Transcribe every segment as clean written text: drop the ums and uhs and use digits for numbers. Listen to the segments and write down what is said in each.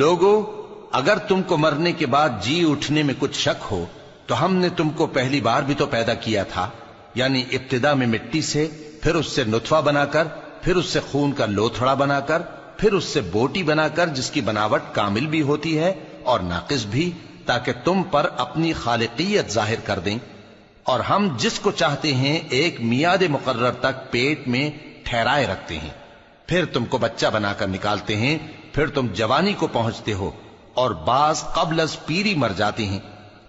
لوگو اگر تم کو مرنے کے بعد جی اٹھنے میں کچھ شک ہو تو ہم نے تم کو پہلی بار بھی تو پیدا کیا تھا، یعنی ابتدا میں مٹی سے، پھر اس سے نطفہ بنا کر، پھر اس سے خون کا لوتھڑا بنا کر، پھر اس سے بوٹی بنا کر جس کی بناوٹ کامل بھی ہوتی ہے اور ناقص بھی، تاکہ تم پر اپنی خالقیت ظاہر کر دیں۔ اور ہم جس کو چاہتے ہیں ایک میعاد مقرر تک پیٹ میں ٹھہرائے رکھتے ہیں، پھر تم کو بچہ بنا کر نکالتے ہیں، پھر تم جوانی کو پہنچتے ہو، اور بعض قبل از پیری مر جاتے ہیں،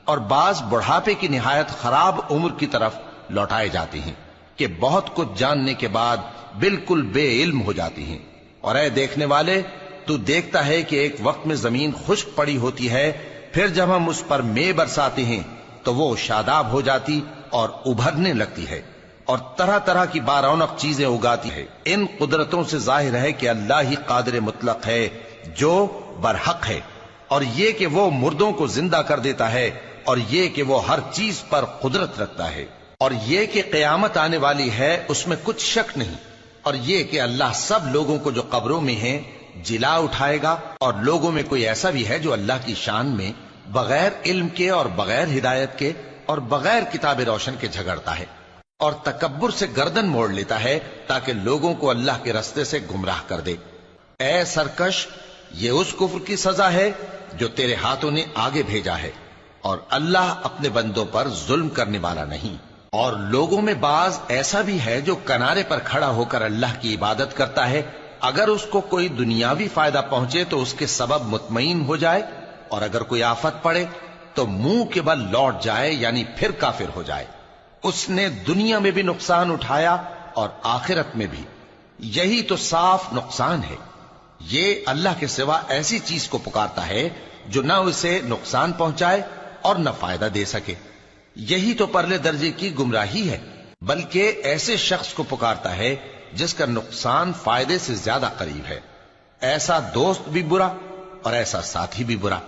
اور بعض بڑھاپے کی نہایت خراب عمر کی طرف لوٹائے جاتے ہیں کہ بہت کچھ جاننے کے بعد بالکل بے علم ہو جاتی ہیں۔ اور اے دیکھنے والے، تو دیکھتا ہے کہ ایک وقت میں زمین خشک پڑی ہوتی ہے، پھر جب ہم اس پر مے برساتے ہیں تو وہ شاداب ہو جاتی اور ابھرنے لگتی ہے اور طرح طرح کی بارونق چیزیں اگاتی ہے۔ ان قدرتوں سے ظاہر ہے کہ اللہ ہی قادر مطلق ہے جو برحق ہے، اور یہ کہ وہ مردوں کو زندہ کر دیتا ہے، اور یہ کہ وہ ہر چیز پر قدرت رکھتا ہے، اور یہ کہ قیامت آنے والی ہے اس میں کچھ شک نہیں، اور یہ کہ اللہ سب لوگوں کو جو قبروں میں ہیں جلا اٹھائے گا، اور لوگوں میں کوئی ایسا بھی ہے جو اللہ کی شان میں بغیر علم کے اور بغیر ہدایت کے اور بغیر کتاب روشن کے جھگڑتا ہے اور تکبر سے گردن موڑ لیتا ہے تاکہ لوگوں کو اللہ کے رستے سے گمراہ کر دے۔ اے سرکش، یہ اس کفر کی سزا ہے جو تیرے ہاتھوں نے آگے بھیجا ہے، اور اللہ اپنے بندوں پر ظلم کرنے والا نہیں۔ اور لوگوں میں بعض ایسا بھی ہے جو کنارے پر کھڑا ہو کر اللہ کی عبادت کرتا ہے، اگر اس کو کوئی دنیاوی فائدہ پہنچے تو اس کے سبب مطمئن ہو جائے، اور اگر کوئی آفت پڑے تو منہ کے بل لوٹ جائے، یعنی پھر کافر ہو جائے۔ اس نے دنیا میں بھی نقصان اٹھایا اور آخرت میں بھی، یہی تو صاف نقصان ہے۔ یہ اللہ کے سوا ایسی چیز کو پکارتا ہے جو نہ اسے نقصان پہنچائے اور نہ فائدہ دے سکے، یہی تو پرلے درجے کی گمراہی ہے۔ بلکہ ایسے شخص کو پکارتا ہے جس کا نقصان فائدے سے زیادہ قریب ہے۔ ایسا دوست بھی برا اور ایسا ساتھی بھی برا۔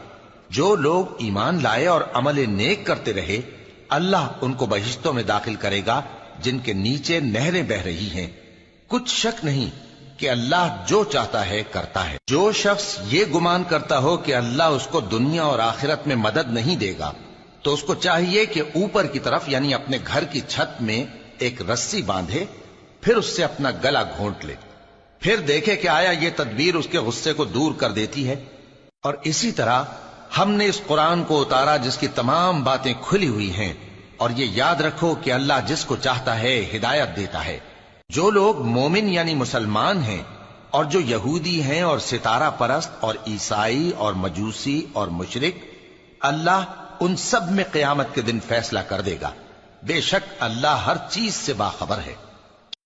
جو لوگ ایمان لائے اور عمل نیک کرتے رہے، اللہ ان کو بہشتوں میں داخل کرے گا جن کے نیچے نہریں بہ رہی ہیں۔ کچھ شک نہیں کہ اللہ جو چاہتا ہے کرتا ہے۔ جو شخص یہ گمان کرتا ہو کہ اللہ اس کو دنیا اور آخرت میں مدد نہیں دے گا، تو اس کو چاہیے کہ اوپر کی طرف یعنی اپنے گھر کی چھت میں ایک رسی باندھے، پھر اس سے اپنا گلا گھونٹ لے، پھر دیکھے کہ آیا یہ تدبیر اس کے غصے کو دور کر دیتی ہے۔ اور اسی طرح ہم نے اس قرآن کو اتارا جس کی تمام باتیں کھلی ہوئی ہیں، اور یہ یاد رکھو کہ اللہ جس کو چاہتا ہے ہدایت دیتا ہے۔ جو لوگ مومن یعنی مسلمان ہیں اور جو یہودی ہیں اور ستارہ پرست اور عیسائی اور مجوسی اور مشرک، اللہ ان سب میں قیامت کے دن فیصلہ کر دے گا۔ بے شک اللہ ہر چیز سے باخبر ہے۔